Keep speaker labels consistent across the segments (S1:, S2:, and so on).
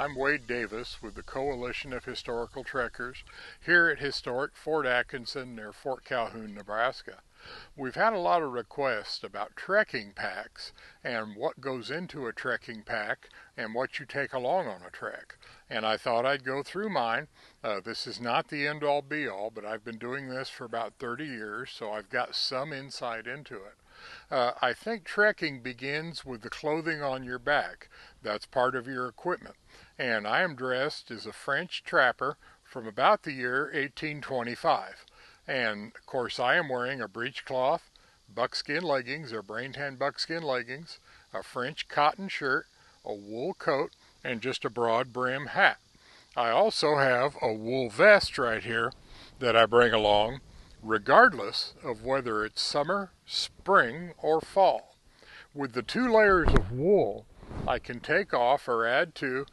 S1: I'm Wade Davis with the Coalition of Historical Trekkers here at historic Fort Atkinson near Fort Calhoun, Nebraska. We've had a lot of requests about trekking packs and what goes into a trekking pack and what you take along on a trek. And I thought I'd go through mine. This is not the end-all be-all, but I've been doing this for about 30 years, so I've got some insight into it. I think trekking begins with the clothing on your back. That's part of your equipment. And I am dressed as a French trapper from about the year 1825. And of course I am wearing a breechcloth, buckskin leggings or brain tan buckskin leggings, a French cotton shirt, a wool coat, and just a broad brim hat. I also have a wool vest right here that I bring along regardless of whether it's summer, spring, or fall. With the 2 layers of wool I can take off or add to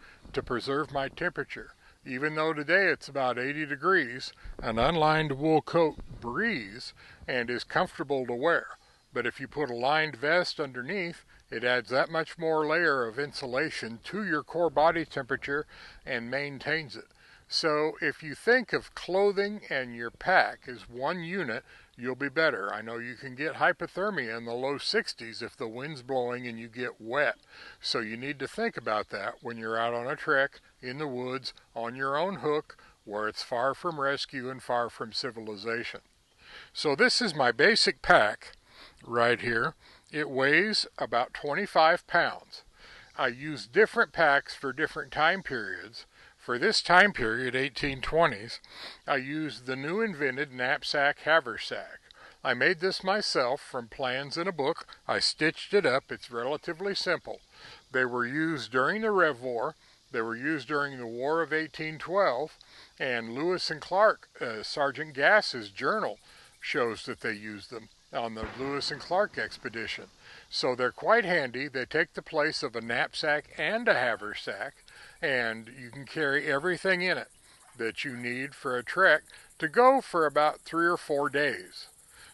S1: preserve my temperature. Even though today it's about 80 degrees, an unlined wool coat breathes and is comfortable to wear. But if you put a lined vest underneath, it adds that much more layer of insulation to your core body temperature and maintains it. So if you think of clothing and your pack as one unit, you'll be better. I know you can get hypothermia in the low 60s if the wind's blowing and you get wet. So you need to think about that when you're out on a trek in the woods on your own hook where it's far from rescue and far from civilization. So this is my basic pack right here. It weighs about 25 pounds. I use different packs for different time periods. For this time period, 1820s, I used the new invented knapsack haversack. I made this myself from plans in a book. I stitched it up. It's relatively simple. They were used during the Rev War. They were used during the War of 1812. And Lewis and Clark, Sergeant Gass's journal, shows that they used them on the Lewis and Clark expedition. So they're quite handy. They take the place of a knapsack and a haversack, and you can carry everything in it that you need for a trek to go for about 3 or 4 days.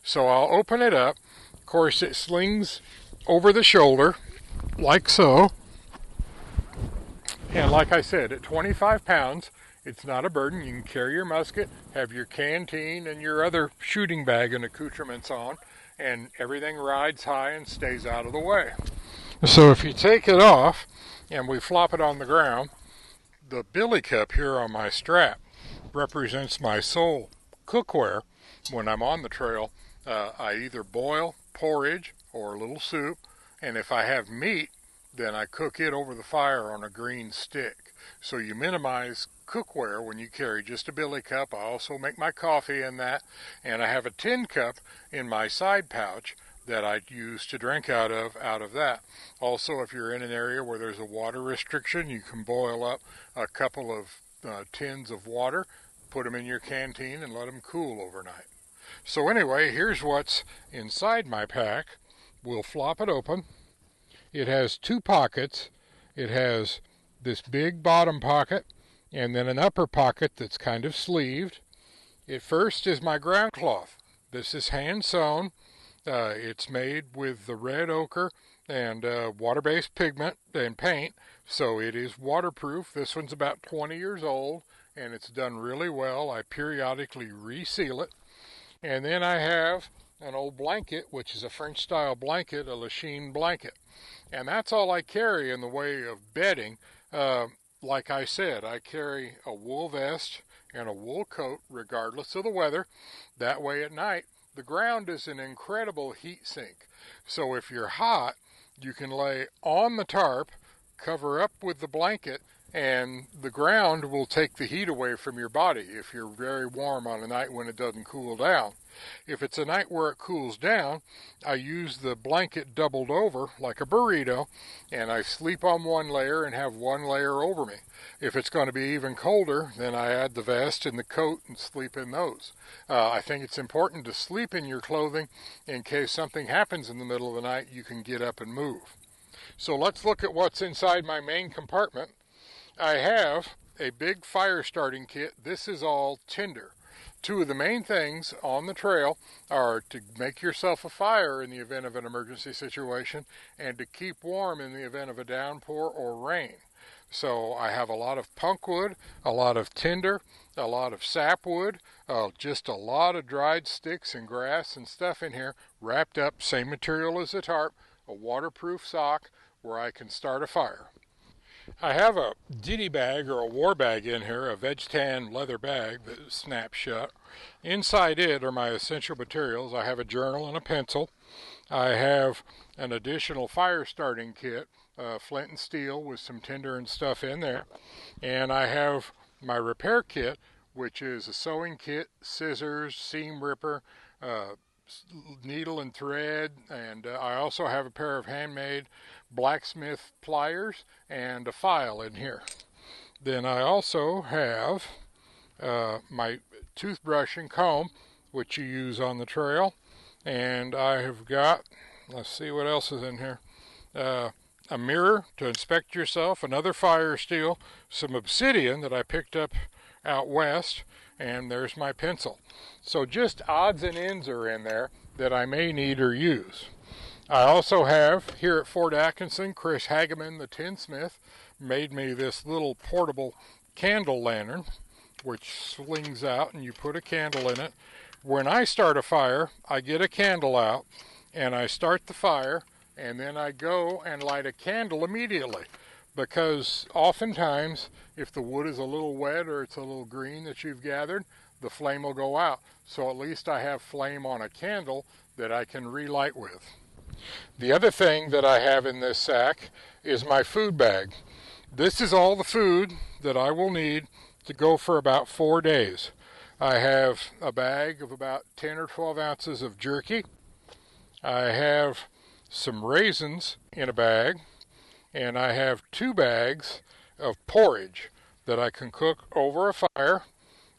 S1: So I'll open it up. Of course, it slings over the shoulder like so. And like I said, at 25 pounds, it's not a burden. You can carry your musket, have your canteen and your other shooting bag and accoutrements on, and everything rides high and stays out of the way. So if you take it off and we flop it on the ground, the billy cup here on my strap represents my sole cookware. When I'm on the trail, I either boil porridge or a little soup, and if I have meat, then I cook it over the fire on a green stick. So you minimize cookware when you carry just a billy cup. I also make my coffee in that, and I have a tin cup in my side pouch that I use to drink out of that. Also, if you're in an area where there's a water restriction, you can boil up a couple of tins of water, put them in your canteen, and let them cool overnight. So anyway, here's what's inside my pack. We'll flop it open. It has 2 pockets. It has this big bottom pocket and then an upper pocket that's kind of sleeved. It first is my ground cloth. This is hand sewn. It's made with the red ochre and water-based pigment and paint, so it is waterproof. This one's about 20 years old, and it's done really well. I periodically reseal it. And then I have an old blanket, which is a French-style blanket, a Lachine blanket. And that's all I carry in the way of bedding. Like I said, I carry a wool vest and a wool coat regardless of the weather. That way at night, the ground is an incredible heat sink. So if you're hot, you can lay on the tarp, cover up with the blanket, and the ground will take the heat away from your body if you're very warm on a night when it doesn't cool down. If it's a night where it cools down, I use the blanket doubled over like a burrito, and I sleep on one layer and have one layer over me. If it's going to be even colder, then I add the vest and the coat and sleep in those. I think it's important to sleep in your clothing in case something happens in the middle of the night, you can get up and move. So let's look at what's inside my main compartment. I have a big fire starting kit. This is all tinder. 2 of the main things on the trail are to make yourself a fire in the event of an emergency situation and to keep warm in the event of a downpour or rain. So I have a lot of punkwood, a lot of tinder, a lot of sapwood, just a lot of dried sticks and grass and stuff in here, wrapped up, same material as the tarp, a waterproof sock where I can start a fire. I have a ditty bag or a war bag in here, a veg tan leather bag that snaps shut. Inside it are my essential materials. I have a journal and a pencil. I have an additional fire starting kit, flint and steel with some tinder and stuff in there. And I have my repair kit, which is a sewing kit, scissors, seam ripper, needle and thread, and I also have a pair of handmade blacksmith pliers and a file in here. Then I also have my toothbrush and comb, which you use on the trail, and I have got, let's see what else is in here, a mirror to inspect yourself, another fire steel, some obsidian that I picked up out west, and there's my pencil. So just odds and ends are in there that I may need or use. I also have, here at Fort Atkinson, Chris Hageman, the tinsmith, made me this little portable candle lantern, which slings out and you put a candle in it. When I start a fire, I get a candle out and I start the fire, and then I go and light a candle immediately. Because oftentimes, if the wood is a little wet or it's a little green that you've gathered, the flame will go out. So at least I have flame on a candle that I can relight with. The other thing that I have in this sack is my food bag. This is all the food that I will need to go for about 4 days. I have a bag of about 10 or 12 ounces of jerky. I have some raisins in a bag. And I have 2 bags of porridge that I can cook over a fire,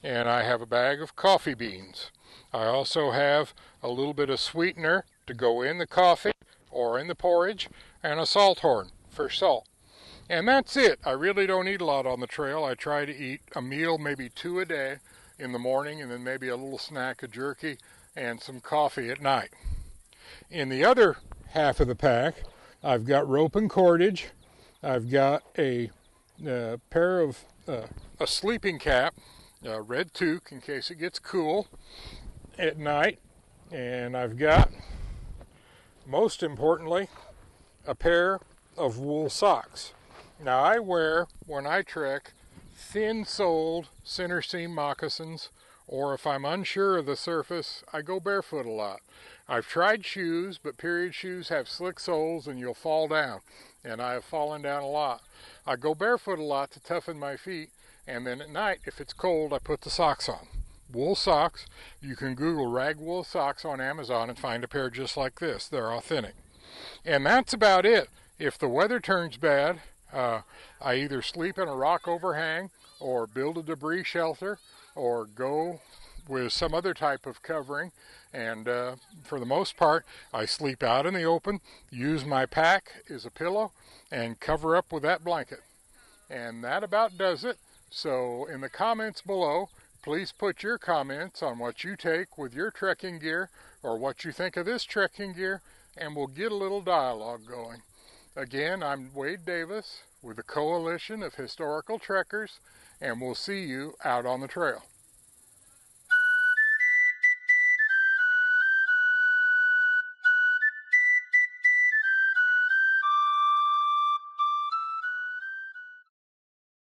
S1: and I have a bag of coffee beans. I also have a little bit of sweetener to go in the coffee or in the porridge, and a salt horn for salt. And that's it. I really don't eat a lot on the trail. I try to eat a meal, maybe 2 a day in the morning, and then maybe a little snack of jerky and some coffee at night. In the other half of the pack, I've got rope and cordage. I've got a pair of a sleeping cap, a red toque in case it gets cool at night. And I've got, most importantly, a pair of wool socks. Now I wear, when I trek, thin-soled center seam moccasins, or if I'm unsure of the surface, I go barefoot a lot. I've tried shoes, but period shoes have slick soles and you'll fall down, and I have fallen down a lot. I go barefoot a lot to toughen my feet, and then at night, if it's cold, I put the socks on. Wool socks. You can Google rag wool socks on Amazon and find a pair just like this. They're authentic. And that's about it. If the weather turns bad, I either sleep in a rock overhang or build a debris shelter or go with some other type of covering. And for the most part, I sleep out in the open, use my pack as a pillow, and cover up with that blanket. And that about does it. So in the comments below, please put your comments on what you take with your trekking gear or what you think of this trekking gear, and we'll get a little dialogue going. Again, I'm Wade Davis with the Coalition of Historical Trekkers, and we'll see you out on the trail.